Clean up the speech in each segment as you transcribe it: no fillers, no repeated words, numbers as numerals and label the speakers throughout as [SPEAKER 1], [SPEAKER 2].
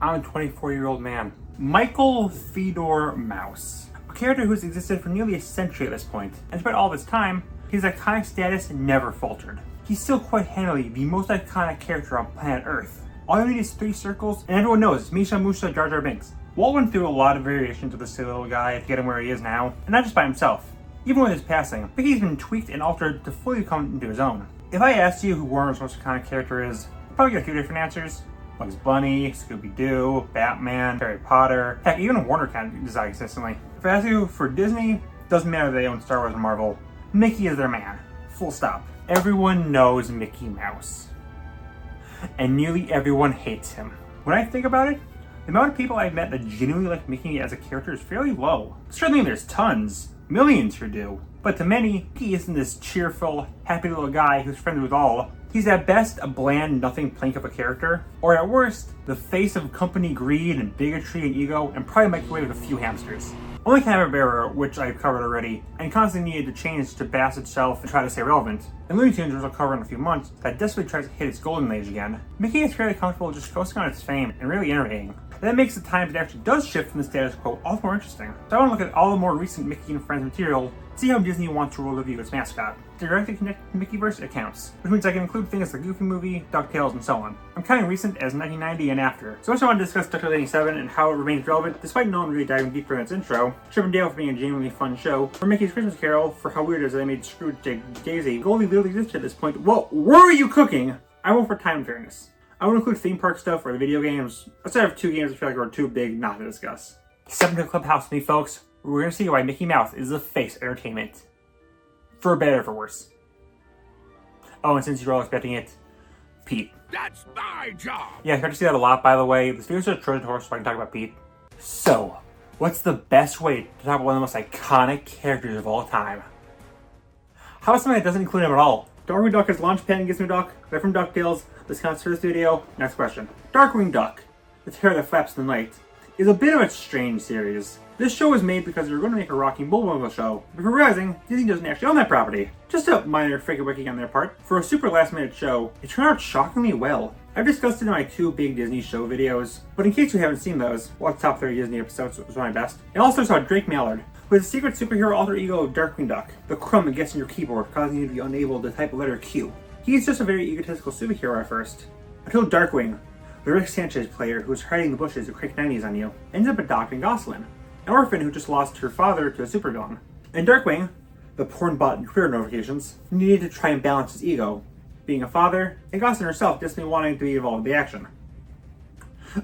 [SPEAKER 1] I'm a 24-year-old man. Michael Fedor Mouse. A character who's existed for nearly a century at this point, and despite all this time, his iconic status never faltered. He's still quite handily the most iconic character on planet Earth. All you need is 3 circles, and everyone knows it's Misha Musa Jar Jar Binks. Walt went through a lot of variations of this silly little guy to get him where he is now, and not just by himself. Even with his passing, Mickey's been tweaked and altered to fully come into his own. If I asked you who Warner's most iconic character is, you'd probably get a few different answers. Bugs Bunny, Scooby-Doo, Batman, Harry Potter, heck, even Warner kind of does that consistently. If I ask you for Disney, doesn't matter if they own Star Wars and Marvel, Mickey is their man. Full stop. Everyone knows Mickey Mouse. And nearly everyone hates him. When I think about it, the amount of people I've met that genuinely like Mickey as a character is fairly low. Certainly there's tons, millions who do. But to many, he isn't this cheerful, happy little guy who's friends with all. He's at best a bland, nothing plank of a character, or at worst, the face of company greed and bigotry and ego, and probably microwave with a few hamsters. Only Camera Bearer, which I've covered already, and constantly needed to change to bass itself and try to stay relevant, and Looney Tunes, which I'll cover in a few months, that desperately tries to hit its golden age again. Mickey is fairly comfortable just coasting on its fame and really innovating. That makes the times it actually does shift from the status quo all the more interesting. So I want to look at all the more recent Mickey and Friends material, see how Disney wants to roll the view its mascot. To directly connect to Mickeyverse, it counts, which means I can include things like the Goofy Movie, DuckTales, and so on. I'm counting recent as 1990 and after. So I also want to discuss DuckTales 87 and how it remains relevant despite no one really diving deeper in its intro, Chip and Dale for being a genuinely fun show, for Mickey's Christmas Carol for how weird it is that they made Scrooge Daisy. Goldie literally existed at this point. What were you cooking? I won't for time fairness. I won't include theme park stuff or the video games. Outside of 2 games I feel like are too big not to discuss. Step into the clubhouse with me, folks. We're going to see why Mickey Mouse is the face of entertainment. For better or for worse. Oh, and since you're all expecting it, Pete.
[SPEAKER 2] That's my job!
[SPEAKER 1] Yeah, I start to see that a lot, by the way. This video's a Trojan horse, so I can talk about Pete. So, what's the best way to talk about one of the most iconic characters of all time? How about something that doesn't include him at all? Darkwing Duck is Launchpad and Gizmo Duck. They're from DuckTales. This counts for this video. Next question. Darkwing Duck, the terror that flaps in the night, is a bit of a strange series. This show was made because they were going to make a Rocky Bullwinkle show, before realizing Disney doesn't actually own that property. Just a minor fake-a-wiki on their part. For a super last-minute show, it turned out shockingly well. I've discussed it in my 2 big Disney show videos, but in case you haven't seen those, watch top 30 Disney episodes was my best. It also saw Drake Mallard, who is a secret superhero alter ego of Darkwing Duck, the crumb that gets in your keyboard, causing you to be unable to type the letter Q. He's just a very egotistical superhero at first, until Darkwing, the Rick Sanchez player who is hiding in the bushes to crank 90s on you, ends up adopting Gosselin, an orphan who just lost her father to a supervillain. And Darkwing, the porn bot and Twitter notifications, needed to try and balance his ego, being a father, and Gosselin herself desperately wanting to be involved in the action.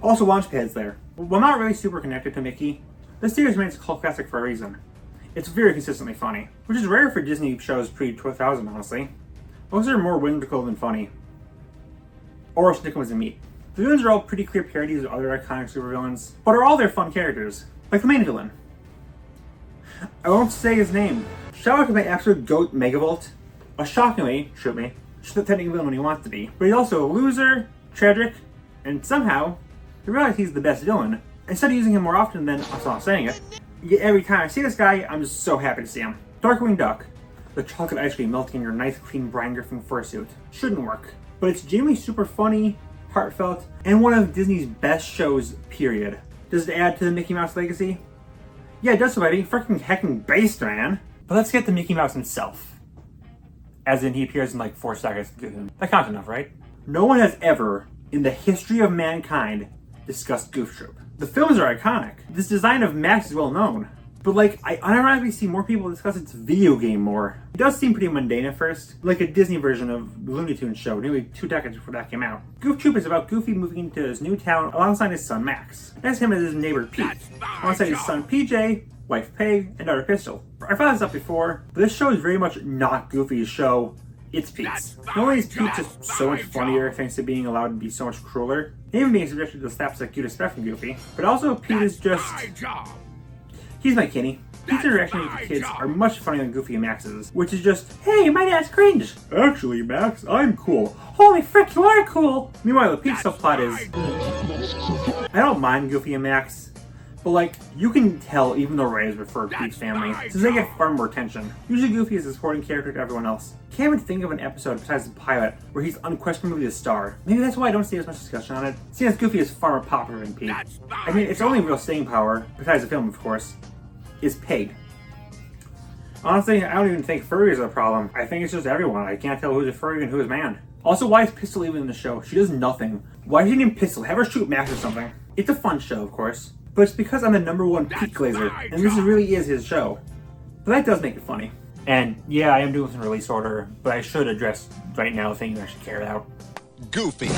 [SPEAKER 1] Also, Launchpad's there. While not really super connected to Mickey, this series remains a cult classic for a reason. It's very consistently funny, which is rare for Disney shows pre-2000, honestly. Most are more whimsical than funny. Or Snickums and Meat. The villains are all pretty clear parodies of other iconic supervillains, but are all their fun characters. Like the main villain. I won't say his name. Shout out to my absolute goat Megavolt. A shockingly, shoot me, just the technical villain when he wants to be. But he's also a loser, tragic, and somehow, you realize he's the best villain. Instead of using him more often than I saw saying it, yet every time I see this guy, I'm just so happy to see him. Darkwing Duck, the chocolate ice cream melting in your nice clean Brian Griffin fursuit. Shouldn't work. But it's genuinely super funny, heartfelt, and one of Disney's best shows, period. Does it add to the Mickey Mouse legacy? Yeah, it does so by being freaking heckin' based, man. But let's get to Mickey Mouse himself. As in, he appears in like 4 seconds. That counts enough, right? No one has ever, in the history of mankind, discussed Goof Troop. The films are iconic. This design of Max is well known. But like, I unironically see more people discuss its video game more. It does seem pretty mundane at first, like a Disney version of the Looney Tunes show nearly 2 decades before that came out. Goof Troop is about Goofy moving into his new town alongside his son Max. That's him as his neighbor Pete, alongside his son PJ, wife Peg, and daughter Pistol. I found this up before, but this show is very much not Goofy's show, it's Pete's. Not only is Pete just so much funnier thanks to being allowed to be so much crueler, and even being subjected to the slapstick you'd expect from Goofy, but also Pete is just... he's my Kenny. Pete's interactions with the kids are much funnier than Goofy and Max's, which is just, hey, my dad's cringe. Actually, Max, I'm cool. Holy frick, you are cool. Meanwhile, the Pete subplot is, I don't mind Goofy and Max, But like, you can tell even the writers prefer Pete's family, since they get far more attention. Usually Goofy is a supporting character to everyone else. Can't even think of an episode besides the pilot where he's unquestionably the star. Maybe that's why I don't see as much discussion on it, seeing as Goofy is far more popular than Pete. I mean, its only real staying power, besides the film of course, is Pig. Honestly, I don't even think furries are a problem. I think it's just everyone. I can't tell who's a furry and who's a man. Also, why is Pistol even in the show? She does nothing. Why is she named Pistol? Have her shoot Max or something. It's a fun show, of course. But it's because I'm the #1 Pete Glazer, and this really is his show. But that does make it funny. And yeah, I am doing some release order, but I should address right now the thing you actually care about.
[SPEAKER 2] Goofy.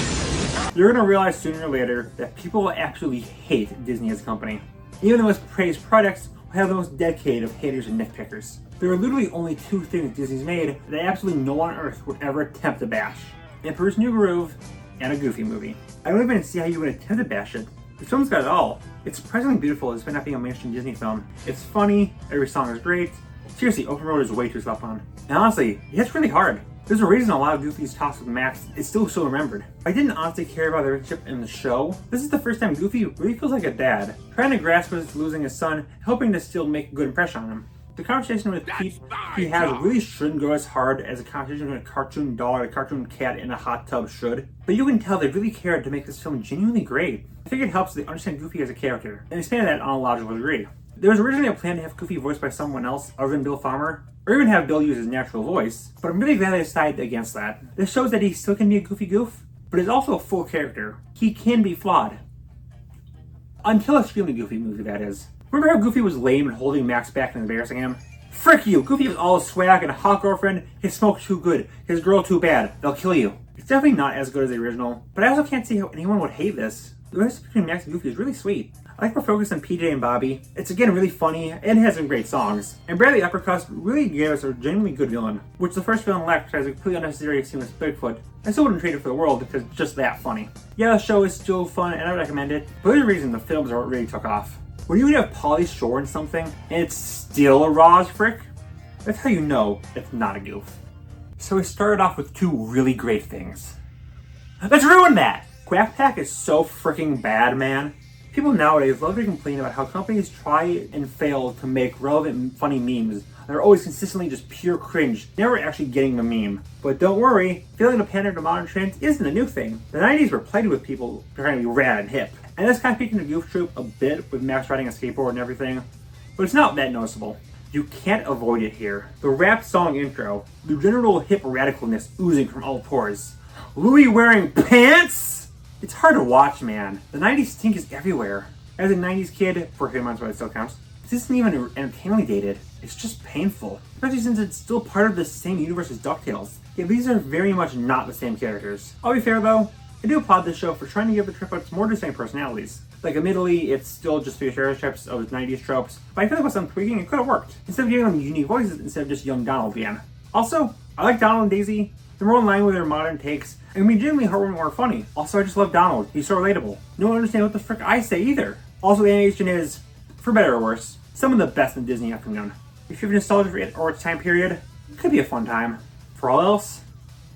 [SPEAKER 1] You're gonna realize sooner or later that people will absolutely hate Disney as a company. Even the most praised products will have the most decade of haters and nitpickers. There are literally only 2 things Disney's made that absolutely no one on earth would ever attempt to bash. Emperor's New Groove and a Goofy movie. I don't even see how you would attempt to bash it. The film's got it all. It's surprisingly beautiful despite not being a mainstream Disney film. It's funny, every song is great. Seriously, Open Road is way too slept on. And honestly, it hits really hard. There's a reason a lot of Goofy's talks with Max is still so remembered. I didn't honestly care about their relationship in the show. This is the first time Goofy really feels like a dad, trying to grasp his losing his son, hoping to still make a good impression on him. The conversation with Pete he has really shouldn't go as hard as a conversation with a cartoon doll or a cartoon cat in a hot tub should. But you can tell they really cared to make this film genuinely great. I think it helps they understand Goofy as a character, and expand that on a logical degree. There was originally a plan to have Goofy voiced by someone else other than Bill Farmer, or even have Bill use his natural voice, but I'm really glad they decided against that. This shows that he still can be a goofy goof, but is also a full character. He can be flawed. Until a extremely Goofy movie, that is. Remember how Goofy was lame and holding Max back and embarrassing him? Frick you! Goofy was all swag and a hot girlfriend, his smoke too good, his girl too bad, they'll kill you. It's definitely not as good as the original, but I also can't see how anyone would hate this. The relationship between Max and Goofy is really sweet. I like we're focused on PJ and Bobby. It's again really funny and has some great songs. And Bradley Uppercuss really gave us a genuinely good villain, which the first villain lacked as a completely unnecessary scene with Bigfoot. I still wouldn't trade it for the world because it's just that funny. Yeah, the show is still fun and I would recommend it, but there's a reason the films are what really took off. When you have Pauly Shore in something and it's still a Roz frick, that's how you know it's not a goof. So we started off with 2 really great things. Let's ruin that! Quack Pack is so freaking bad, man. People nowadays love to complain about how companies try and fail to make relevant and funny memes. They're always consistently just pure cringe, never actually getting the meme. But don't worry, failing to pander to modern trends isn't a new thing. The 90s were plagued with people trying to be rad and hip. And this kind of peaked into Goof Troop a bit with Max riding a skateboard and everything. But it's not that noticeable. You can't avoid it here. The rap song intro, the general hip radicalness oozing from all pores. Louis wearing pants? It's hard to watch, man. The 90s stink is everywhere. As a 90s kid, for a few months when it still counts, this isn't even entertainingly dated. It's just painful. Especially since it's still part of the same universe as DuckTales. Yet these are very much not the same characters. I'll be fair though, I do applaud this show for trying to give the triplets more distinct personalities. Like admittedly, it's still just 3 stereotypes of 90s tropes, but I feel like with some tweaking it could have worked. Instead of giving them unique voices instead of just young Donald again. Also, I like Donald and Daisy. They're more in line with their modern takes, and can be genuinely heartwarming or funny. Also, I just love Donald. He's so relatable. No one understands what the frick I say either. Also, the animation is, for better or worse, some of the best in Disney have done. If you have nostalgia for it or its time period, it could be a fun time. For all else,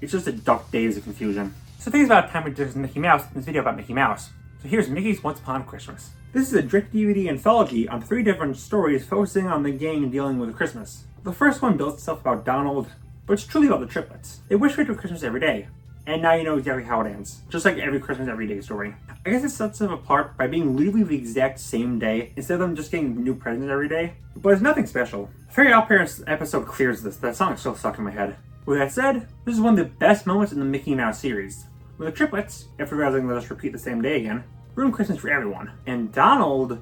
[SPEAKER 1] it's just a dark days of confusion. So things about time we did Mickey Mouse in this video about Mickey Mouse. So here's Mickey's Once Upon Christmas. This is a direct DVD anthology on 3 different stories focusing on the gang dealing with Christmas. The first one builds itself about Donald, but it's truly about the triplets. They wish for Christmas every day, and now you know exactly how it ends. Just like every Christmas Every Day story. I guess it sets them apart by being literally the exact same day, instead of them just getting new presents every day. But it's nothing special. Fairy Odd Parents episode clears this. That song is still stuck in my head. With that said, this is one of the best moments in the Mickey Mouse series. With the triplets, after realizing they'll just repeat the same day again, ruin Christmas for everyone. And Donald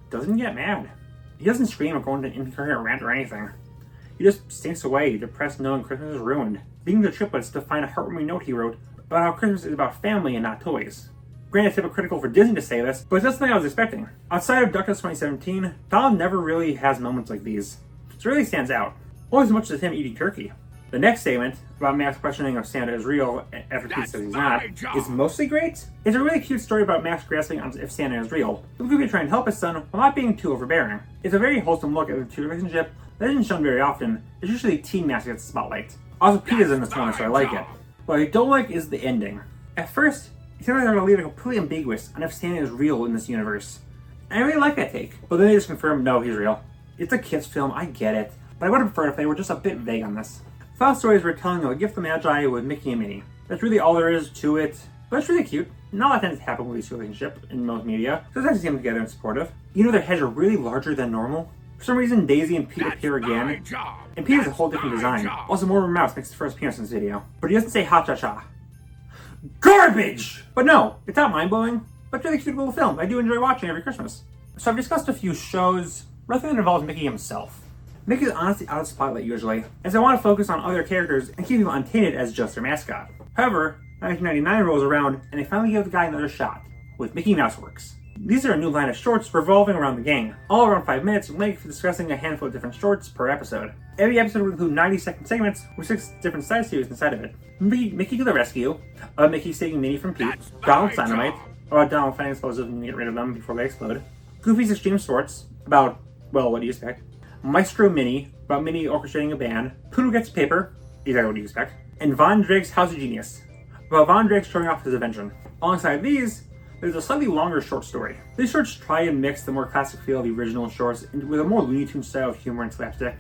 [SPEAKER 1] doesn't get mad. He doesn't scream or go into an incoherent rant or anything. He just stinks away, depressed knowing Christmas is ruined, leaving the triplets to find a heartwarming note he wrote about how Christmas is about family and not toys. Granted, it's hypocritical for Disney to say this, but that's something I was expecting. Outside of DuckTales 2017, Donald never really has moments like these. So it really stands out. Always as much as him eating turkey. The next statement, about Max questioning if Santa is real after Pete says he's not, is mostly great. It's a really cute story about Max grasping on if Santa is real, but Goofy trying to help his son while not being too overbearing. It's a very wholesome look at the 2 relationship that isn't shown very often. It's usually teen Max gets the spotlight. Also, Pete is in this one, so I like it. What I don't like is the ending. At first, it seems like they're going to leave it completely ambiguous on if Santa is real in this universe. And I really like that take. But then they just confirmed, no, he's real. It's a kids film, I get it. But I would have preferred if they were just a bit vague on this. Thought stories were telling of a gift of Magi with Mickey and Minnie. That's really all there is to it. But it's really cute. Not a lot tends to happen with these relationship in most media. So it's nice to see them together and supportive. You know, their heads are really larger than normal. For some reason, Daisy and Pete appear again. And Pete has a whole different design. Also, Mortimer Mouse makes his first appearance in this video. But he doesn't say ha-cha-cha. Garbage! But no, it's not mind-blowing. But it's a really cute little film. I do enjoy watching every Christmas. So I've discussed a few shows, nothing that involves Mickey himself. Mickey's honestly out of the spotlight usually, as I want to focus on other characters and keep him untainted as just their mascot. However, 1999 rolls around and they finally give the guy another shot, with Mickey Mouse Works. These are a new line of shorts revolving around the gang, all around 5 minutes in length, discussing a handful of different shorts per episode. Every episode will include 90-second segments with 6 different side series inside of it. Mickey to the Rescue, Mickey saving Minnie from Pete, Donald's Dynamite, about Donald finding explosives and get rid of them before they explode, Goofy's Extreme Sports, about, well, what do you expect, Maestro Minnie, about Minnie orchestrating a band, Poodle Gets Paper, exactly what do you expect, and Von Drake's House of Genius, about Von Drake showing off his invention. Alongside these, there's a slightly longer short story. These shorts try and mix the more classic feel of the original shorts with a more Looney Tunes style of humor and slapstick.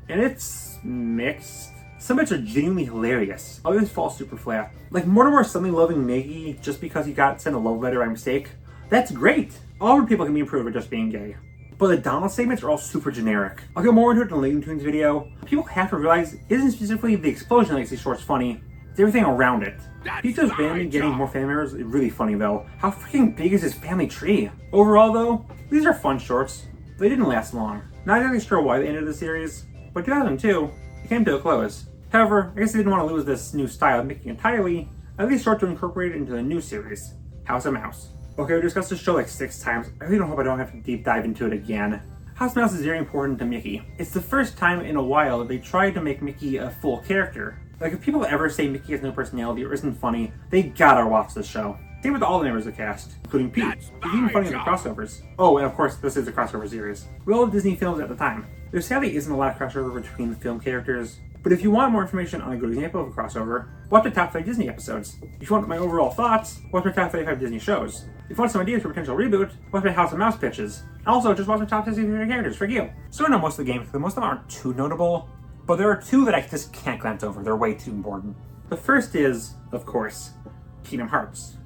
[SPEAKER 1] And it's mixed. Some bits are genuinely hilarious. Others fall super flat. Like Mortimer suddenly loving Mickey just because he got sent a love letter by mistake. That's great. All people can be improved by just being gay. But the Donald segments are all super generic. I'll get more into it in the Looney Tunes video. People have to realize it isn't specifically the explosion that makes these shorts funny. It's everything around it. Peter's family getting more family members is really funny though. How freaking big is his family tree? Overall though, these are fun shorts. They didn't last long. Not exactly sure why they ended the series, but 2002, it came to a close. However, I guess they didn't want to lose this new style of Mickey entirely, at least start to incorporate it into the new series, House of Mouse. Okay, we discussed this show like 6 times. I really don't hope I don't have to deep dive into it again. House of Mouse is very important to Mickey. It's the first time in a while that they tried to make Mickey a full character. Like, if people ever say Mickey has no personality or isn't funny, they gotta watch this show. Same with all the members of the cast, including Pete. He's even funny in the crossovers. Oh, and of course, this is a crossover series. We all love Disney films at the time. There sadly isn't a lot of crossover between the film characters, but if you want more information on a good example of a crossover, watch the top 5 Disney episodes. If you want my overall thoughts, watch my top 35 Disney shows. If you want some ideas for a potential reboot, watch my House of Mouse pitches. Also, just watch my top 10 favorite characters for you. So I know most of the games, but most of them aren't too notable. But there are 2 that I just can't glance over. They're way too important. The first is, of course, Kingdom Hearts.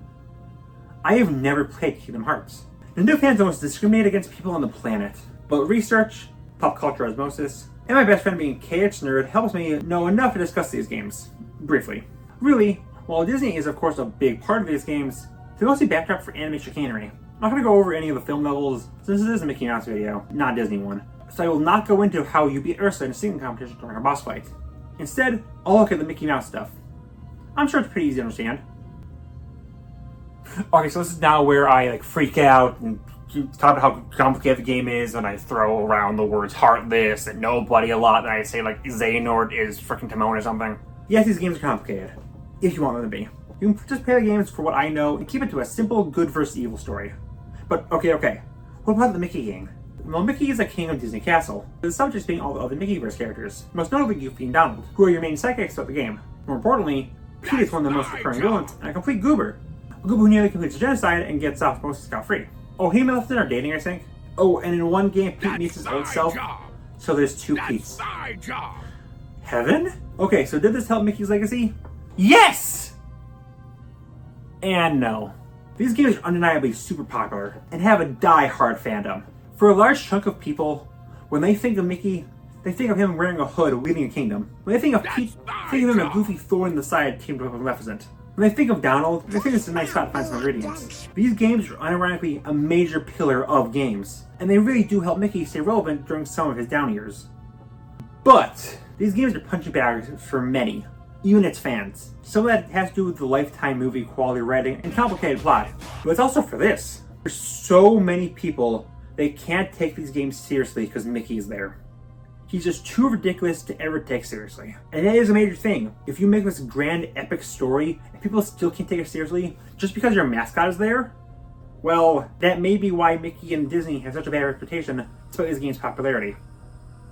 [SPEAKER 1] I have never played Kingdom Hearts. Nintendo fans almost discriminate against people on the planet. But research, pop culture osmosis, and my best friend being a KH nerd helps me know enough to discuss these games. Briefly. Really, while Disney is of course a big part of these games, they're mostly backdrop for anime chicanery. I'm not going to go over any of the film levels, since this is a Mickey Mouse video, not a Disney one. So I will not go into how you beat Ursula in a singing competition during a boss fight. Instead, I'll look at the Mickey Mouse stuff. I'm sure it's pretty easy to understand. Okay, so this is now where I freak out and talk about how complicated the game is, and I throw around the words heartless and nobody a lot, and I say Xehanort is freaking Timon or something. Yes, these games are complicated, if you want them to be. You can just play the games for what I know and keep it to a simple good versus evil story. But okay, what about the Mickey game? Well, Mickey is a king of Disney Castle, the subjects being all the other Mickeyverse characters, most notably Goofy and Donald, who are your main sidekicks throughout the game. More importantly, Pete is one of the most recurring villains, and a complete goober. A goober who nearly completes a genocide and gets off most scot-free. Oh, he and Milton are dating, I think. Oh, and in one game, Pete meets his old self, so there's 2 Petes. Heaven? Okay, so did this help Mickey's legacy? Yes! And no. These games are undeniably super popular, and have a die-hard fandom. For a large chunk of people, when they think of Mickey, they think of him wearing a hood leading a kingdom. When they think of Pete, think of him a goofy thorn in the side teamed up with Maleficent. When they think of Donald, they think it's a nice spot to find some ingredients. These games are unironically a major pillar of games, and they really do help Mickey stay relevant during some of his down years. But these games are punching bags for many, even its fans. Some of that has to do with the Lifetime movie quality writing and complicated plot, but it's also for this. There's so many people they can't take these games seriously because Mickey is there. He's just too ridiculous to ever take seriously. And that is a major thing. If you make this grand epic story and people still can't take it seriously just because your mascot is there, well, that may be why Mickey and Disney have such a bad reputation despite this game's popularity.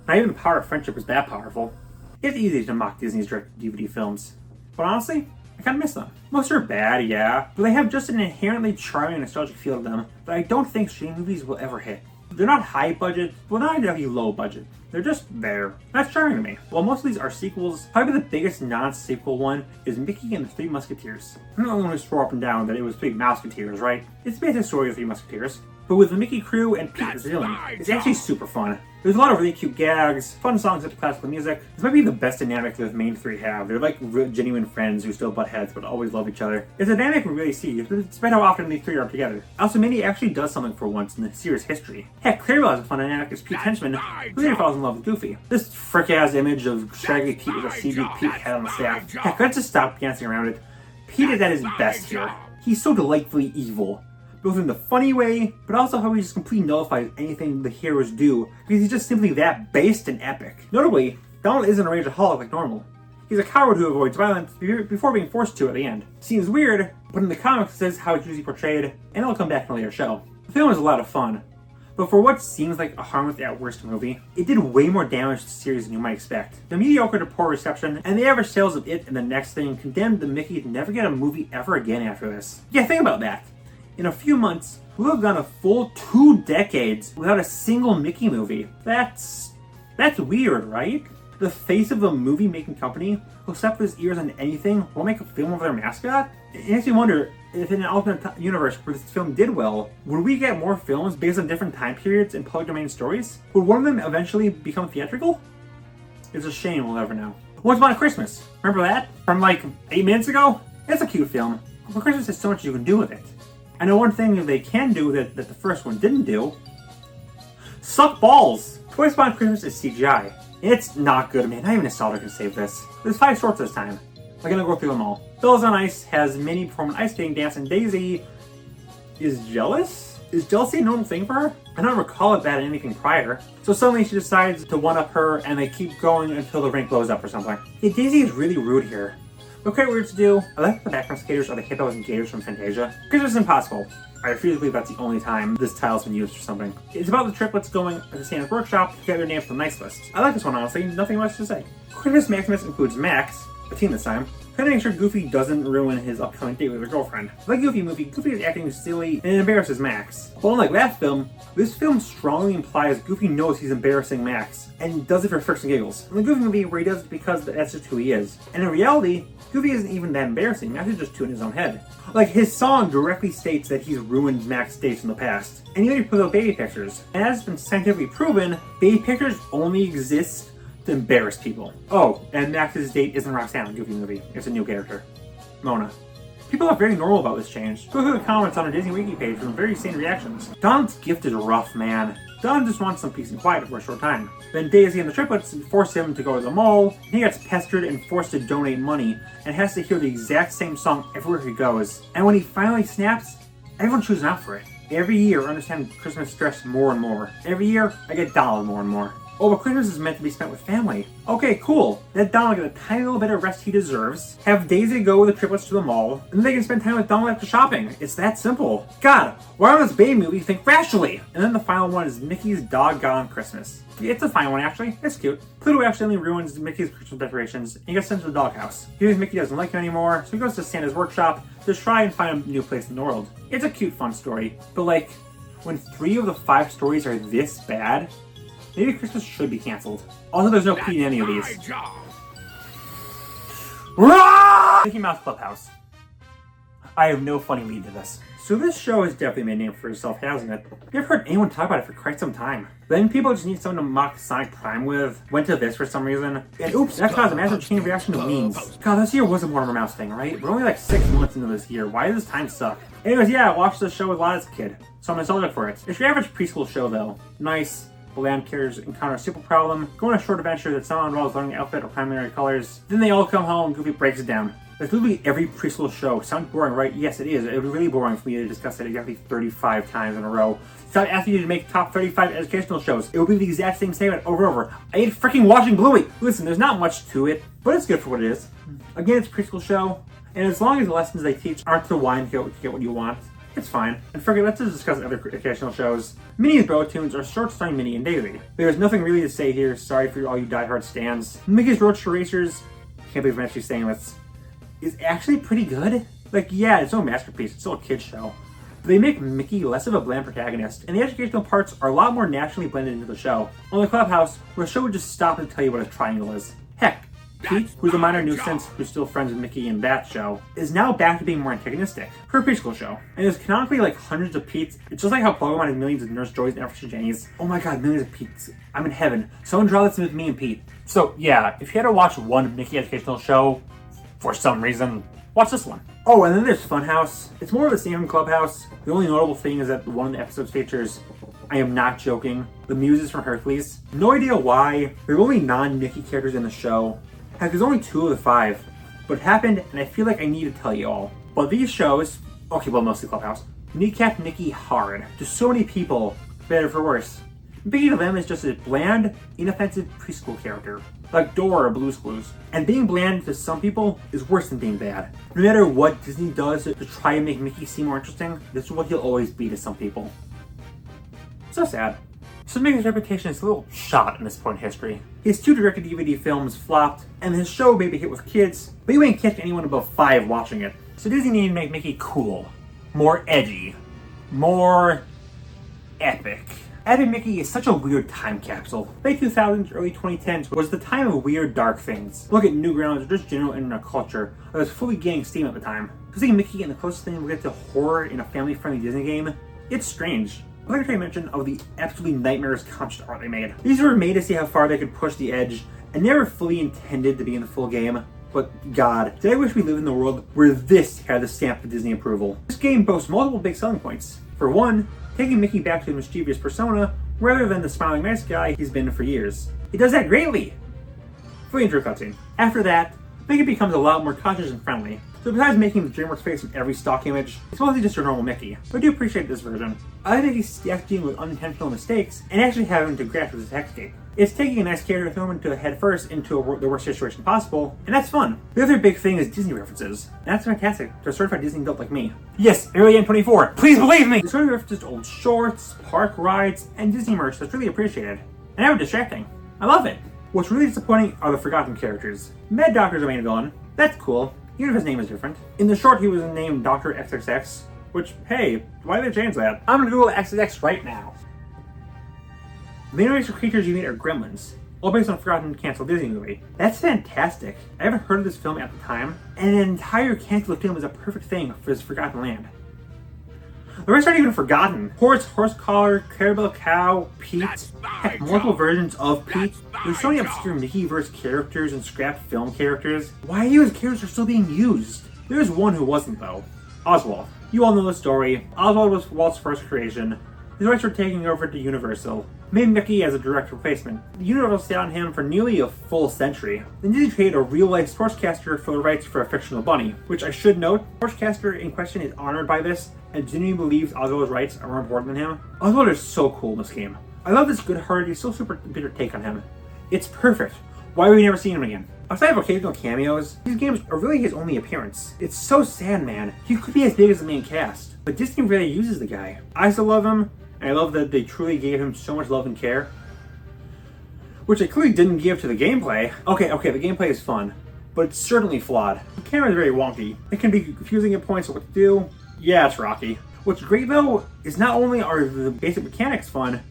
[SPEAKER 1] Not even the power of friendship is that powerful. It's easy to mock Disney's direct-to-DVD films. But honestly, I kind of miss them. Most are bad, yeah, but they have just an inherently charming and nostalgic feel to them that I don't think streaming movies will ever hit. They're not high budget, well, not exactly low budget. They're just there. That's charming to me. While most of these are sequels, probably the biggest non-sequel one is Mickey and the Three Musketeers. I'm not going to swore up and down that it was Three Mouseketeers, right? It's the basic story of Three Musketeers. But with the Mickey crew and Pete as the villain, it's actually super fun. There's a lot of really cute gags, fun songs with classical music. This might be the best dynamic the main three have. They're like real genuine friends who still butt heads but always love each other. It's a dynamic we really see, despite how often these three are together. Also, Minnie actually does something for once in the series' history. Heck, Clarabelle has a fun dynamic as Pete's henchman, who later falls in love with Goofy. This frick-ass image of Shaggy Pete with a CG Pete head on the staff. Heck, let's just stop dancing around it. Pete is at his best here. He's so delightfully evil. Both in the funny way, but also how he just completely nullifies anything the heroes do, because he's just simply that based and epic. Notably, Donald isn't a rageaholic like normal. He's a coward who avoids violence before being forced to at the end. Seems weird, but in the comics this is how it's usually portrayed, and it'll come back in a later show. The film is a lot of fun, but for what seems like a harmless at worst movie, it did way more damage to the series than you might expect. The mediocre to poor reception, and the average sales of it and the next thing condemned the Mickey to never get a movie ever again after this. Yeah, think about that. In a few months, we'll have gone a full 2 decades without a single Mickey movie. That's weird, right? The face of a movie-making company who set his ears on anything will make a film of their mascot? It makes me wonder, if in an alternate universe where this film did well, would we get more films based on different time periods and public domain stories? Would one of them eventually become theatrical? It's a shame we'll never know. Once Upon a Christmas. Remember that? From like 8 minutes ago? It's a cute film. But Christmas has so much you can do with it. I know one thing that they can do that the first one didn't do. Suck balls! Twice Upon Christmas is CGI. It's not good, man. Not even Nostalgia can save this. There's 5 shorts this time. I'm gonna go through them all. Bells on Ice has Minnie perform an ice skating dance, and Daisy is jealous? Is jealousy a normal thing for her? I don't recall it that in anything prior. So suddenly she decides to one-up her, and they keep going until the rink blows up or something. Yeah, Daisy is really rude here. But quite weird to do. I like the background skaters are the hippos and gators from Fantasia. Christmas is Impossible. I refuse to believe that's the only time this tile's been used for something. It's about the triplets going to Santa's workshop to get their names from the nice list. I like this one, honestly. Nothing much to say. Christmas Maximus includes Max, a teen this time, trying to make sure Goofy doesn't ruin his upcoming date with his girlfriend. Like Goofy movie, Goofy is acting silly and embarrasses Max. But unlike that film, this film strongly implies Goofy knows he's embarrassing Max, and does it for fricks and giggles. In the Goofy movie, where he does it because that's just who he is. And in reality, Goofy isn't even that embarrassing. Max is just two in his own head. Like, his song directly states that he's ruined Max's dates in the past. And he only puts out baby pictures. And as has been scientifically proven, baby pictures only exist to embarrass people. Oh, and Max's date isn't Roxanne in the Goofy movie. It's a new character. Mona. People are very normal about this change. Go through the comments on our Disney Wiki page from very sane reactions. Don's gift is rough, man. Don just wants some peace and quiet for a short time. Then Daisy and the triplets force him to go to the mall. He gets pestered and forced to donate money, and has to hear the exact same song everywhere he goes. And when he finally snaps, everyone chooses out for it. Every year, I understand Christmas stress more and more. Every year, I get dolled more and more. Oh, but Christmas is meant to be spent with family. Okay, cool. Let Donald get a tiny little bit of rest he deserves. Have Daisy go with the triplets to the mall. And then they can spend time with Donald after shopping. It's that simple. God, why on this baby movie think rationally? And then the final one is Mickey's Doggone Christmas. It's a fine one, actually. It's cute. Pluto accidentally ruins Mickey's Christmas decorations, and he gets sent to the doghouse. He hears Mickey doesn't like him anymore, so he goes to Santa's workshop to try and find a new place in the world. It's a cute, fun story. But like, when 3 of the 5 stories are this bad, maybe Christmas should be canceled. Also, there's no Pete in any of these. Mickey Mouse Clubhouse. I have no funny lead to this. So this show has definitely made a name for itself, hasn't it? I've never heard anyone talk about it for quite some time. Then people just need someone to mock Sonic Prime with. Went to this for some reason. And oops, that caused a massive chain reaction to memes. God, this year was a Warner Mouse thing, right? We're only like 6 months into this year. Why does this time suck? Anyways, yeah, I watched this show a lot as a kid, so I'm nostalgic for it. It's your average preschool show, though. Nice. The land characters encounter a super problem, go on a short adventure that somehow involves learning outfit or primary colors. Then they all come home and Goofy breaks it down. Like literally every preschool show. Sounds boring, right? Yes, it is. It was really boring for me to discuss it exactly 35 times in a row. So I asked you to make top 35 educational shows. It would be the exact same statement over and over. I hate freaking watching Bluey. Listen, there's not much to it, but it's good for what it is. Again, it's a preschool show, and as long as the lessons they teach aren't the wine to get what you want, it's fine. And forget, let's just discuss other educational shows. Minnie's Bro Tunes are short starring Minnie and Daisy. There's nothing really to say here. Sorry for all you diehard stans. Mickey's Roadster Racers. Can't believe I'm actually saying this. is actually pretty good. Like, yeah, it's no masterpiece, it's still a kid's show. But they make Mickey less of a bland protagonist, and the educational parts are a lot more naturally blended into the show. On the Clubhouse, where the show would just stop and tell you what a triangle is. Heck, Pete, who's a minor nuisance who's still friends with Mickey in that show, is now back to being more antagonistic for a preschool show. And there's canonically like hundreds of Pete's. It's just like how Pokemon has millions of Nurse Joys and African Jennies. Oh my god, millions of Pete's. I'm in heaven. Someone draw this with me and Pete. So yeah, if you had to watch one Mickey educational show, for some reason, watch this one. Oh, and then there's Funhouse. It's more of the same from Clubhouse. The only notable thing is that one of the episodes features, I am not joking, the muses from Hercules. No idea why. There are only non-Mickey characters in the show. Heck, there's only 2 of the 5, but it happened, and I feel like I need to tell you all. But these shows, okay, well, mostly Clubhouse, kneecap Mickey hard to so many people, better for worse. Mickey to them is just a bland, inoffensive preschool character, like Dora or Blue's Clues. And being bland to some people is worse than being bad. No matter what Disney does to try and make Mickey seem more interesting, this is what he'll always be to some people. So sad. So Mickey's reputation is a little shot in this point in history. His 2 direct-to-DVD films flopped, and his show may be hit with kids, but you ain't catch anyone above 5 watching it. So Disney needed to make Mickey cool, more edgy, more epic. Epic Mickey is such a weird time capsule. Late 2000s, early 2010s was the time of weird, dark things. Look at Newgrounds or just general internet culture that was fully gaining steam at the time. To see Mickey and the closest thing we get to horror in a family-friendly Disney game, it's strange. I'd like to mention of the absolutely nightmares concept art they made. These were made to see how far they could push the edge, and never fully intended to be in the full game. But god, did I wish we lived in the world where this had the stamp of Disney approval. This game boasts multiple big selling points. For one, taking Mickey back to a mischievous persona, rather than the smiling nice guy he's been for years. It does that greatly! Fully intro cutscene. After that, Mickey becomes a lot more cautious and friendly. So besides making the DreamWorks face in every stock image, it's mostly just a normal Mickey. But I do appreciate this version. I like Mickey's dealing with unintentional mistakes and actually having to grasp with his escape. It's taking a nice character throw him into head first into the worst situation possible, and that's fun. The other big thing is Disney references, and that's fantastic to a certified Disney adult like me. Yes, early N24, please believe me! The story references to old shorts, park rides, and Disney merch that's really appreciated, and never distracting. I love it. What's really disappointing are the forgotten characters. Mad Doctor's the main villain. That's cool, even if his name is different. In the short, he was named Dr. XXX, which, hey, why did they change that? I'm gonna Google XXX right now. The main race of creatures you meet are gremlins, all based on a forgotten canceled Disney movie. That's fantastic. I haven't heard of this film at the time, and an entire canceled film is a perfect thing for this forgotten land. The rest aren't even forgotten. Horse, horse collar, Carabel cow, Pete, heck, multiple versions of Pete. There's so many obscure Mickeyverse characters and scrapped film characters. Why are those characters still being used? There's one who wasn't though. Oswald. You all know the story. Oswald was Walt's first creation. His rights were taking over to Universal. Made Mickey as a direct replacement. Universal stayed on him for nearly a full century. Then Disney created a real-life sportscaster for the rights for a fictional bunny, which I should note, the sportscaster in question is honored by this, and genuinely believes Oswald's rights are more important than him. Oswald is so cool in this game. I love this good-hearted, so super bitter take on him. It's perfect. Why have we never seen him again? Outside of occasional cameos, these games are really his only appearance. It's so sad, man. He could be as big as the main cast, but Disney really uses the guy. I still love him, and I love that they truly gave him so much love and care, which they clearly didn't give to the gameplay. Okay, the gameplay is fun, but it's certainly flawed. The camera is very wonky. It can be confusing at points of what to do. Yeah, it's rocky. What's great though is not only are the basic mechanics fun,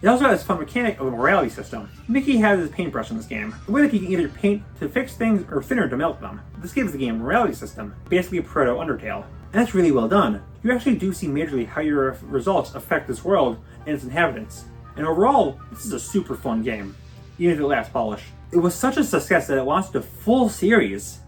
[SPEAKER 1] it also has a fun mechanic of a morality system. Mickey has his paintbrush in this game. The way that he can either paint to fix things or thinner to melt them. This gives the game a morality system, basically a proto-Undertale. And that's really well done. You actually do see majorly how your results affect this world and its inhabitants. And overall, this is a super fun game, even if it lacks polish. It was such a success that it launched a full series,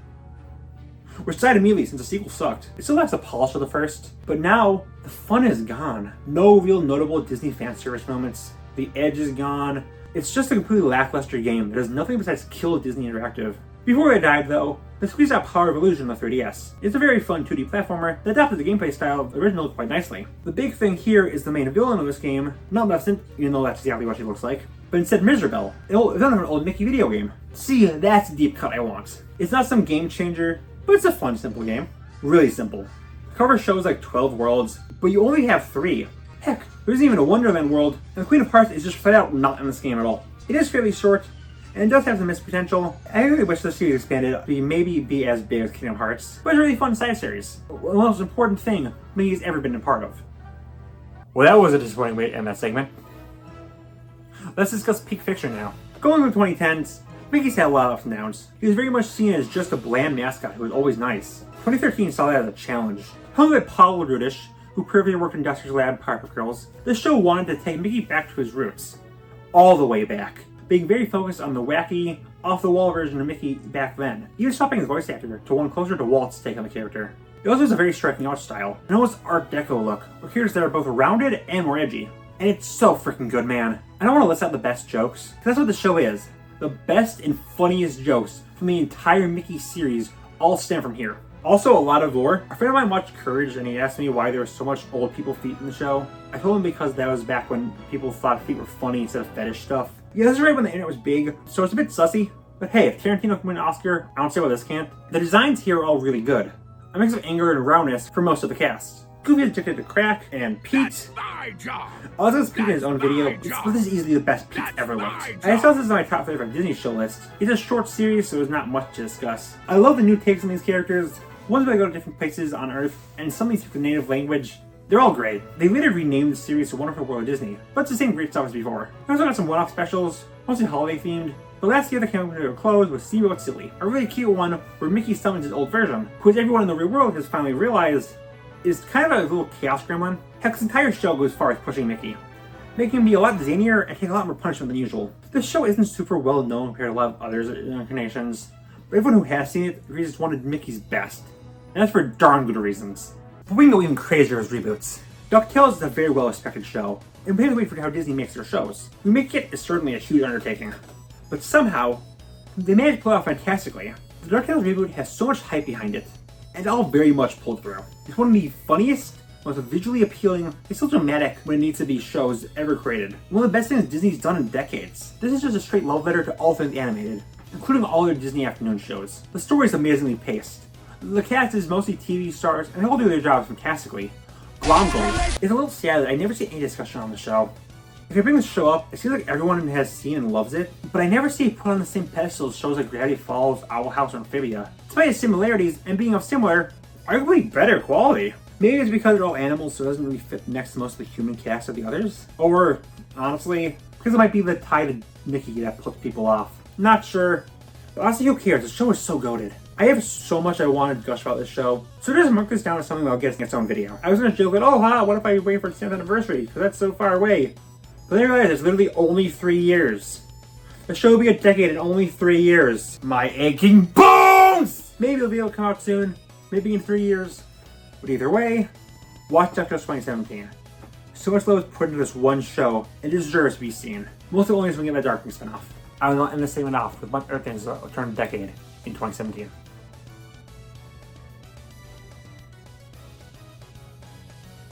[SPEAKER 1] which died immediately since the sequel sucked. It still lacks the polish of the first, but now the fun is gone. No real notable Disney fan service moments. The edge is gone. It's just a completely lackluster game that does nothing besides kill Disney Interactive. Before it died though, they squeezed out Power of Illusion on the 3DS. It's a very fun 2D platformer that adapted the gameplay style of the original quite nicely. The big thing here is the main villain of this game, not Maleficent, even though that's exactly what she looks like, but instead Miserabelle, an villain of an old Mickey video game. See, that's a deep cut I want. It's not some game changer, but it's a fun, simple game. Really simple. The cover shows like 12 worlds, but you only have 3. Heck, there isn't even a Wonderland world, and the Queen of Hearts is just flat out not in this game at all. It is fairly short, and it does have some missed potential. I really wish the series expanded to maybe be as big as Kingdom Hearts. It was a really fun side series. The most important thing Mickey's ever been a part of. Well, that was a disappointing way to end that segment. Let's discuss peak fiction now. Going through the 2010s, Mickey's had a lot of ups and downs. He was very much seen as just a bland mascot who was always nice. 2013 saw that as a challenge. Helmed by Paul Rudish, who previously worked in Dexter's Lab and Powerpuff Girls, this show wanted to take Mickey back to his roots. All the way back. Being very focused on the wacky, off-the-wall version of Mickey back then. Even swapping his voice actor to one closer to Walt's take on the character. It also has a very striking art style, an almost Art Deco look, with characters that are both rounded and more edgy. And it's so freaking good, man. I don't want to list out the best jokes, because that's what the show is. The best and funniest jokes from the entire Mickey series all stem from here. Also, a lot of lore. A friend of mine watched Courage, and he asked me why there was so much old people feet in the show. I told him because that was back when people thought feet were funny instead of fetish stuff. Yeah, this is right when the internet was big, so it's a bit sussy. But hey, if Tarantino can win an Oscar, I don't see why this can't. The designs here are all really good. A mix of anger and roundness for most of the cast. Goofy is addicted to crack, and Pete. Also, this Pete in his own video. This is easily the best Pete ever looked. I saw this as my top favorite Disney show list. It's a short series, so there's not much to discuss. I love the new takes on these characters. Ones where they go to different places on Earth, and some speak the native language. They're all great. They later renamed the series to Wonderful World of Disney, but it's the same great stuff as before. There's also got some one-off specials, mostly holiday themed. The last year that came to a close was Steamboat Silly, a really cute one where Mickey summons his old version, who as everyone in the real world has finally realized is kind of a little chaos gremlin. Heck, this entire show goes far as pushing Mickey, making him be a lot zanier and take a lot more punishment than usual. This show isn't super well known compared to a lot of other incarnations, but everyone who has seen it agrees it's one of Mickey's best, and that's for darn good reasons. But we can go even crazier as reboots. DuckTales is a very well respected show, and we have to wait for how Disney makes their shows. Remake it is certainly a huge undertaking, but somehow, they managed to pull it off fantastically. The DuckTales reboot has so much hype behind it, and all very much pulled through. It's one of the funniest, most visually appealing, and still dramatic when it needs to be shows ever created. One of the best things Disney's done in decades. This is just a straight love letter to all things animated, including all their Disney afternoon shows. The story is amazingly paced. The cast is mostly TV stars, and they all do their jobs fantastically. Glomgold. It's a little sad that I never see any discussion on the show. If I bring this show up, it seems like everyone has seen and loves it, but I never see it put on the same pedestal as shows like Gravity Falls, Owl House, or Amphibia. Despite its similarities and being of similar, arguably better quality. Maybe it's because they're all animals, so it doesn't really fit next to most of the human cast of the others. Or, honestly, because it might be the tie to Mickey that puts people off. Not sure. But honestly, who cares? The show is so goated. I have so much I wanted to gush about this show, so just mark this down as something that'll get its own video. I was gonna joke that, oh ha, what if I wait for its 10th anniversary, because that's so far away. But then I realized it's literally only 3 years. The show will be a decade in only 3 years. My aching bones! Maybe it'll be able to come out soon, maybe in 3 years. But either way, watch DuckTales 2017. So much love is put into this one show, and it deserves to be seen. Mostly only as we get the Darkwing spinoff. I will end this segment off with one other things that will turn a decade in 2017.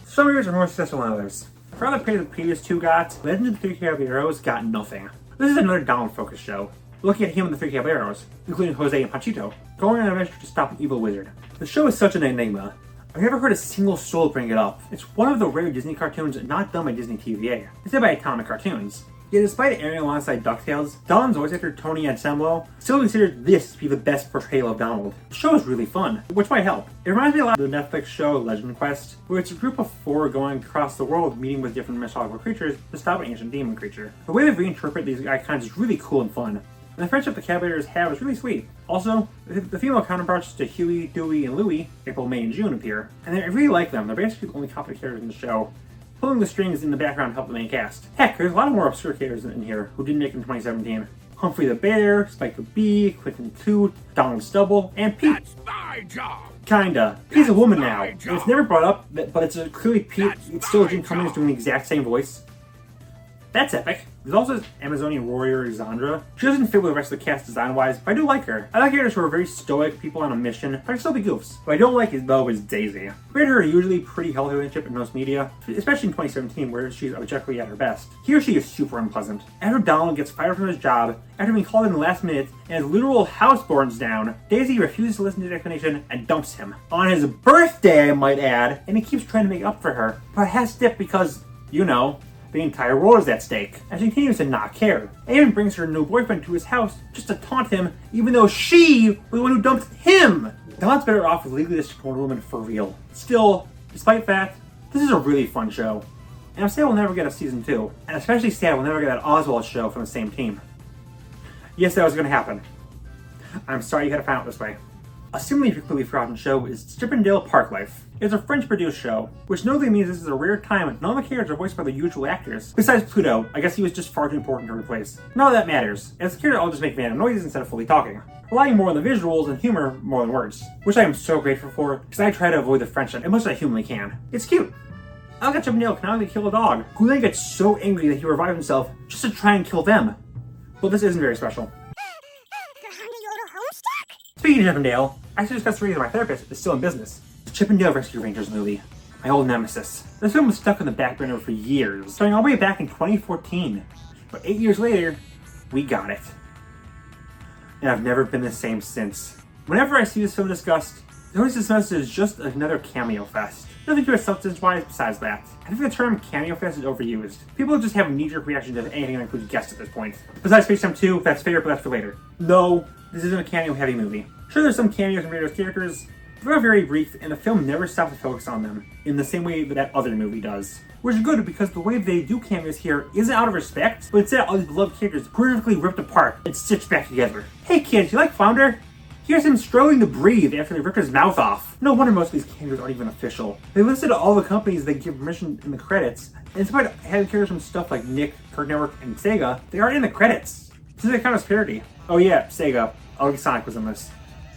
[SPEAKER 1] Some years are more successful than others. For all the praise the previous two got, Legend of the Three Caballeros got nothing. This is another Donald-focused show, looking at him and the Three Caballeros, including Jose and Panchito, going on an adventure to stop an evil wizard. The show is such an enigma. I've never heard a single soul bring it up. It's one of the rare Disney cartoons not done by Disney TVA, instead by Atomic Cartoons. Yet despite airing alongside DuckTales, Donald's voice actor Tony Anselmo still considers this to be the best portrayal of Donald. The show is really fun, which might help. It reminds me a lot of the Netflix show Legend Quest, where it's a group of 4 going across the world meeting with different mythological creatures to stop an ancient demon creature. The way they reinterpret these icons is really cool and fun, and the friendship the Caballeros have is really sweet. Also, the female counterparts to Huey, Dewey, and Louie, April, May, and June, appear, and I really like them. They're basically the only competent characters in the show, pulling the strings in the background to help the main cast. Heck, there's a lot of more obscure characters in here who didn't make it in 2017. Humphrey the Bear, Spike the Bee, Quentin Toot, Donald Stubble, and Pete.
[SPEAKER 2] That's my job.
[SPEAKER 1] Kinda. He's a woman now. And it's never brought up, but it's clearly Pete. It's still Jim Cummings doing the exact same voice. That's epic. There's also this Amazonian warrior, Xandra. She doesn't fit with the rest of the cast design-wise, but I do like her. I like characters who are very stoic, people on a mission, but I can still be goofs. What I don't like though is Daisy. We had her usually pretty healthy relationship in most media, especially in 2017 where she's objectively at her best. Here she is super unpleasant. After Donald gets fired from his job, after being called in the last minute, and his literal house burns down, Daisy refuses to listen to the explanation and dumps him. On his birthday, I might add, and he keeps trying to make up for her, but has to dip because, you know, The entire world is at stake, and she continues to not care. And even brings her new boyfriend to his house just to taunt him, even though she was the one who dumped him. Dawn's better off with legally district Wonder Woman for real. Still, despite that, this is a really fun show. And I'm sad we'll never get a season 2, and especially sad we'll never get that Oswald show from the same team. Yes, that was going to happen. I'm sorry you had to find out this way. A similarly completely forgotten show is Chippendale Park Life. It's a French-produced show, which notably means this is a rare time none of the characters are voiced by the usual actors. Besides Pluto, I guess he was just far too important to replace. None of that matters, as the characters all just make random noises instead of fully talking, relying more on the visuals and humor more than words, which I am so grateful for, because I try to avoid the French as much as I humanly can. It's cute. I like that Chippendale can only kill a dog, who then gets so angry that he revives himself just to try and kill them. But this isn't very special. Speaking of Chippendale, I should discuss the reason my therapist is still in business. The Chippendale Rescue Rangers movie. My old nemesis. This film was stuck in the back burner for years, starting all the way back in 2014. But 8 years later, we got it. And I've never been the same since. Whenever I see this film discussed, notice this message is just another cameo fest. Nothing to it substance-wise besides that. I think the term cameo fest is overused. People just have a knee-jerk reaction to anything that includes guests at this point. Besides Space Jam 2, that's favorite, but that's for later. No, this isn't a cameo-heavy movie. Sure, there's some cameos from various characters, but they're very brief, and the film never stops to focus on them, in the same way that other movie does. Which is good, because the way they do cameos here isn't out of respect, but instead all these beloved characters perfectly ripped apart and stitched back together. Hey kids, you like Flounder? Here's him struggling to breathe after they ripped his mouth off. No wonder most of these cameos aren't even official. They listed all the companies they give permission in the credits, and despite having characters from stuff like Nick, Cartoon Network, and Sega, they aren't in the credits. This is a kind of parody. Oh yeah, Sega. Oh, Sonic was in this.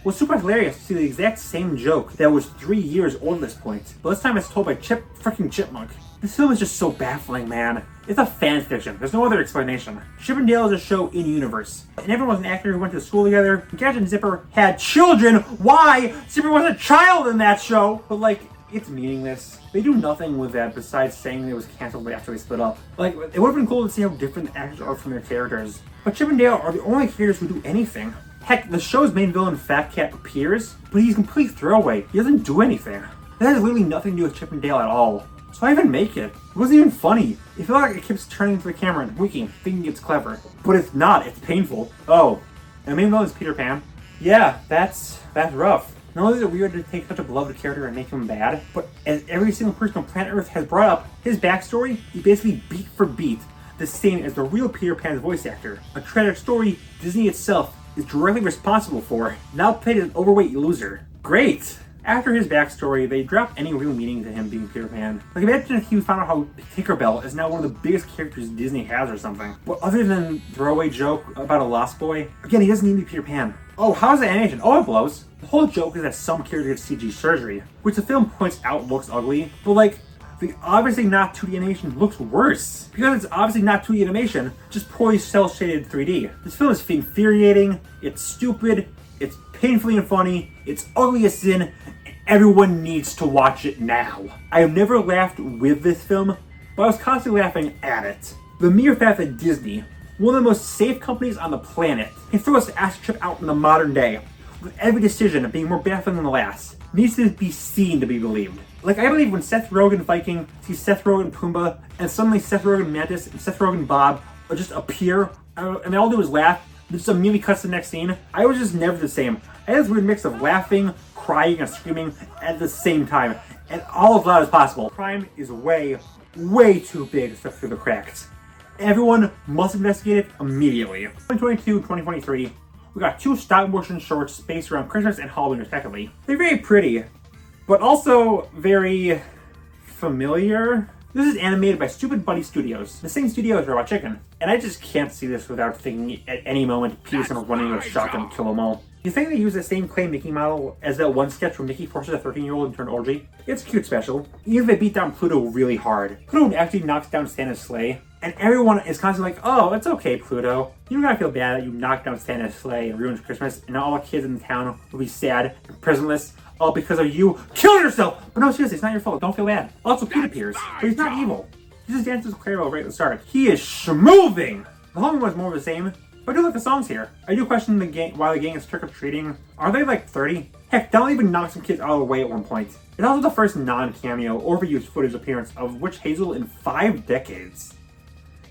[SPEAKER 1] Well, it's super hilarious to see the exact same joke that was 3 years old at this point, but this time it's told by Chipmunk. This film is just so baffling, man. It's a fan fiction. There's no other explanation. Chippendale is a show in universe, and everyone was an actor who went to school together. Gadget and Zipper had children. Why? Zipper was a child in that show. But like, it's meaningless. They do nothing with that besides saying it was canceled after they split up. Like, it would have been cool to see how different the actors are from their characters. But Chippendale are the only characters who do anything. Heck, the show's main villain, Fat Cat, appears, but he's a complete throwaway. He doesn't do anything. That has literally nothing to do with Chippendale at all. So why even make it? It wasn't even funny. It felt like it keeps turning to the camera and winking, thinking it's clever. But it's not, it's painful. Oh, and the main villain is Peter Pan. Yeah, that's rough. Not only is it weird to take such a beloved character and make him bad, but as every single person on planet Earth has brought up, his backstory is basically beat for beat the same as the real Peter Pan's voice actor. A tragic story Disney itself is directly responsible for, now played as an overweight loser. Great! After his backstory, they drop any real meaning to him being Peter Pan. Like, imagine if you found out how Tinkerbell is now one of the biggest characters Disney has or something. But other than throwaway joke about a lost boy, again, he doesn't need to be Peter Pan. Oh, how's the animation? Oh, it blows. The whole joke is that some character gets CG surgery, which the film points out looks ugly, but like, the obviously not 2D animation looks worse. Because it's obviously not 2D animation, just poorly cel-shaded 3D. This film is infuriating, it's stupid, it's painfully unfunny, it's ugly as sin, and everyone needs to watch it now. I have never laughed with this film, but I was constantly laughing at it. The mere fact that Disney, one of the most safe companies on the planet, can throw us an acid trip out in the modern day, with every decision being more baffling than the last, needs to be seen to be believed. Like, I believe when Seth Rogen Viking sees Seth Rogen Pumbaa, and suddenly Seth Rogen Mantis and Seth Rogen Bob just appear, and they all do is laugh, and just immediately cuts to the next scene, I was just never the same. I had this weird mix of laughing, crying, and screaming at the same time, and all as loud as possible. Crime is way, way too big to slip through the cracks. Everyone must investigate it immediately. 2022, 2023, we got 2 stop-motion shorts based around Christmas and Halloween respectively. They're very pretty, but also very familiar. This is animated by Stupid Buddy Studios, the same studio as Robot Chicken. And I just can't see this without thinking at any moment Peter's gonna run into a shotgun and kill them all. You think they use the same clay Mickey model as that one sketch where Mickey forces a 13-year-old into an orgy? It's a cute special. Even if they beat down Pluto really hard. Pluto actually knocks down Santa's sleigh, and everyone is constantly like, oh, it's okay, Pluto. You don't gotta feel bad that you knocked down Santa's sleigh and ruined Christmas, and all the kids in the town will be sad and prisonless, all because of you killing yourself! But no, seriously, it's not your fault. Don't feel bad. Also, Pete appears, but he's not evil. He just dances with Clairol right at the start. He is schmoving! The Halloween was more of the same, but I do like the songs here. I do question the gang, why the gang is trick-or-treating. Are they like 30? Heck, they'll even knock some kids out of the way at one point. It's also the first non-cameo, overused footage appearance of Witch Hazel in 5 decades.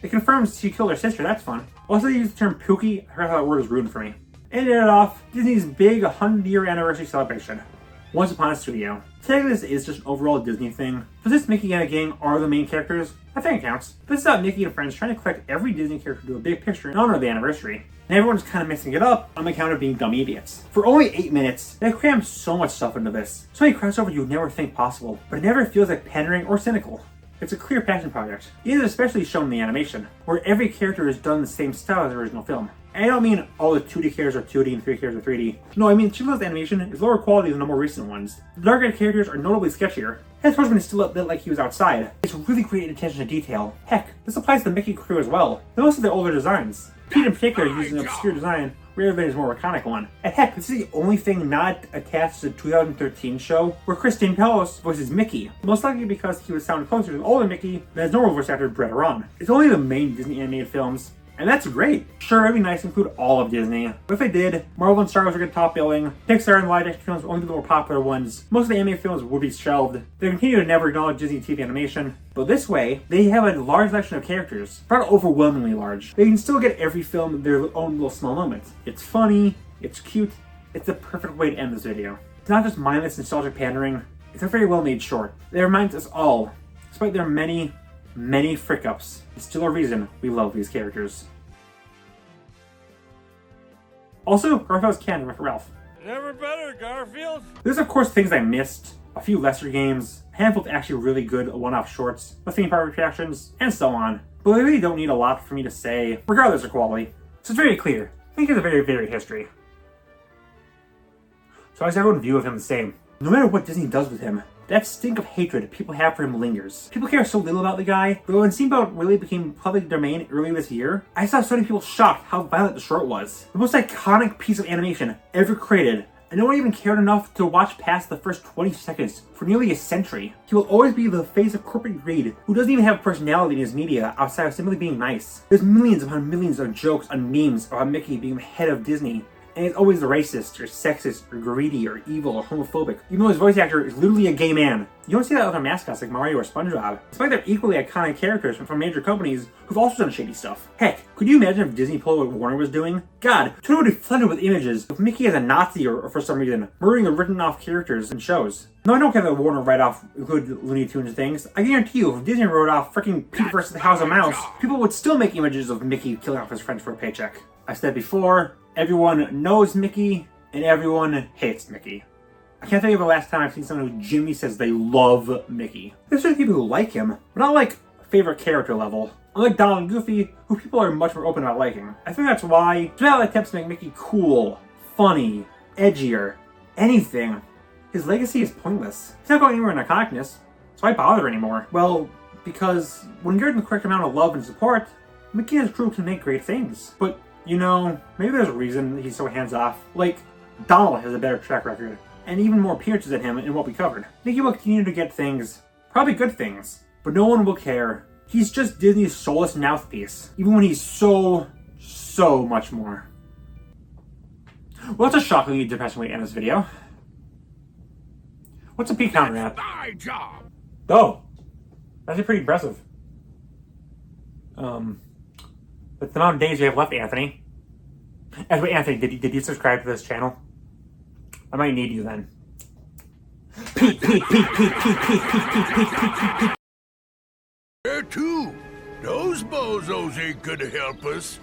[SPEAKER 1] It confirms she killed her sister, that's fun. Also, they used the term Pookie. I forgot how that word is ruined for me. And ended off Disney's big 100-year anniversary celebration. Once Upon a Studio. Technically, this is just an overall Disney thing. But since Mickey and the gang are the main characters, I think it counts. This is about Mickey and friends trying to collect every Disney character to a big picture in honor of the anniversary. And everyone's kind of mixing it up on account of being dumb idiots. For only 8 minutes, they crammed so much stuff into this. So many crossovers you would never think possible, but it never feels like pandering or cynical. It's a clear passion project. It is especially shown in the animation, where every character is done the same style as the original film. And I don't mean all the 2D characters are 2D and 3D characters are 3D. No, I mean Chibi's animation is lower quality than the more recent ones. The darker characters are notably sketchier. His horseman is still a bit like he was outside. It's really great attention to detail. Heck, this applies to the Mickey crew as well. Most of their older designs. Pete in particular uses an obscure design, rather than his more iconic one. And heck, this is the only thing not attached to the 2013 show where Christine Pellos voices Mickey. Most likely because he would sound closer to the older Mickey than his normal voice actor Brett Aron. It's only the main Disney animated films, and that's great. Sure, it'd be nice to include all of Disney, but if they did, Marvel and Star Wars would get top billing, Pixar and live action films would only be the more popular ones, most of the animated films would be shelved, they continue to never acknowledge Disney TV animation, but this way, they have a large selection of characters, not overwhelmingly large. They can still get every film their own little small moments. It's funny, it's cute, it's the perfect way to end this video. It's not just mindless nostalgic pandering, it's a very well made short. It reminds us all, despite their many frick-ups, it's still a reason we love these characters. Also, Garfield's canon with Ralph.
[SPEAKER 2] Never better, Garfield.
[SPEAKER 1] There's of course things I missed, a few lesser games, a handful of actually really good one-off shorts, the theme park attractions, and so on. But I really don't need a lot for me to say, regardless of quality. So it's very clear. I think it's a very varied history. So is everyone's view of him the same? No matter what Disney does with him, that stink of hatred people have for him lingers. People care so little about the guy, but when Steamboat really became public domain earlier this year, I saw so many people shocked how violent the short was. The most iconic piece of animation ever created, and no one even cared enough to watch past the first 20 seconds for nearly a century. He will always be the face of corporate greed, who doesn't even have personality in his media outside of simply being nice. There's millions upon millions of jokes and memes about Mickey being the head of Disney, and it's always racist, or sexist, or greedy, or evil, or homophobic, even though his voice actor is literally a gay man. You don't see that with other mascots like Mario or SpongeBob, despite their equally iconic characters from major companies who've also done shady stuff. Heck, could you imagine if Disney pulled what Warner was doing? God, Twitter would be flooded with images of Mickey as a Nazi or for some reason, murdering the written-off characters in shows. No, I don't care that Warner write-off included Looney Tunes things. I guarantee you, if Disney wrote off freaking Pete vs. the House of Mouse, people would still make images of Mickey killing off his friends for a paycheck. I said before, everyone knows Mickey, and everyone hates Mickey. I can't think of the last time I've seen someone who genuinely says they love Mickey. There's certain people who like him, but not like favorite character level. Unlike Donald and Goofy, who people are much more open about liking. I think that's why, despite attempts to make Mickey cool, funny, edgier, anything, his legacy is pointless. He's not going anywhere in iconicness, so why bother anymore? Well, because when given the correct amount of love and support, Mickey and his crew can make great things. But you know, maybe there's a reason he's so hands-off. Like, Donald has a better track record, and even more appearances than him in what we covered. Mickey will continue to get things, probably good things, but no one will care. He's just Disney's soulless mouthpiece, even when he's so much more. Well, that's a shockingly depressing way to end this video. What's a peak counter at?
[SPEAKER 2] My job.
[SPEAKER 1] Oh, that's pretty impressive. With the amount of days you have left, Anthony. Anyway, Anthony, did you subscribe to this channel? I might need you then. Pete.
[SPEAKER 2] There too. Those bozos ain't gonna help us.